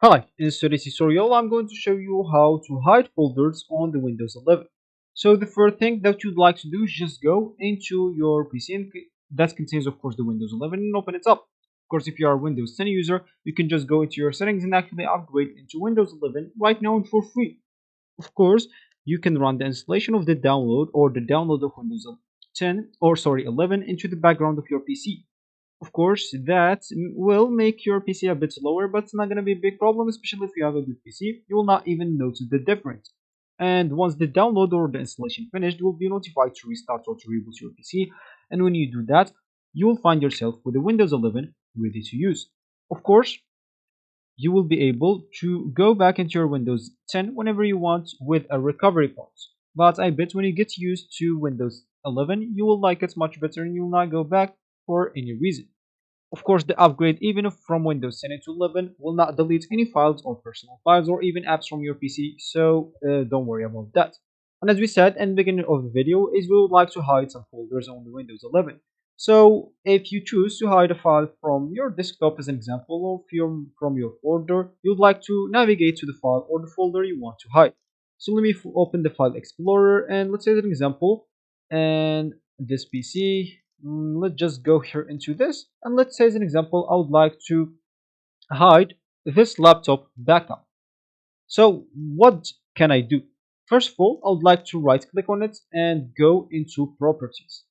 Hi, in today's tutorial I'm going to show you how to hide folders on the Windows 11. So the first thing that you'd like to do is just go into your PC that contains of course the Windows 11 and open it up. Of course if you are a Windows 10 user you can just go into your settings and actually upgrade into Windows 11 right now and for free. Of course you can run the installation of the download or the download of Windows 10 or sorry 11 into the background of your PC. Of course, that will make your PC a bit slower, but it's not going to be a big problem, especially if you have a good PC. You will not even notice the difference. And once the download or the installation finished, you will be notified to restart or to reboot your PC. And when you do that, you will find yourself with a Windows 11 ready to use. Of course, you will be able to go back into your Windows 10 whenever you want with a recovery pause. But I bet when you get used to Windows 11, you will like it much better and you will not go back for any reason. Of course, the upgrade, even if from Windows 10 to 11, will not delete any files or personal files or even apps from your PC, so don't worry about that. And as we said in the beginning of the video, is we would like to hide some folders on the Windows 11. So if you choose to hide a file from your desktop as an example, or from your folder, you'd like to navigate to the file or the folder you want to hide. So let me open the file explorer and let's say as an example, and this PC. Let's just go here into this and let's say as an example I would like to hide this laptop backup. So what can I do? First of all, I would like to right click on it and go into properties.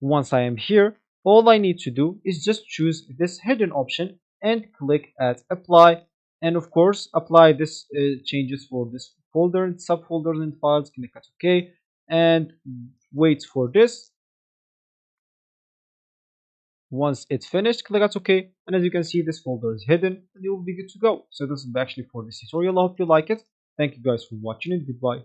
Once I am here, all I need to do is just choose this hidden option and click at apply, and of course apply this changes for this folder and subfolders and files. Click at OK and wait for this. Once it's finished, click on OK, and as you can see, this folder is hidden, and you'll be good to go. So this is actually for this tutorial. I hope you like it. Thank you guys for watching it. Goodbye.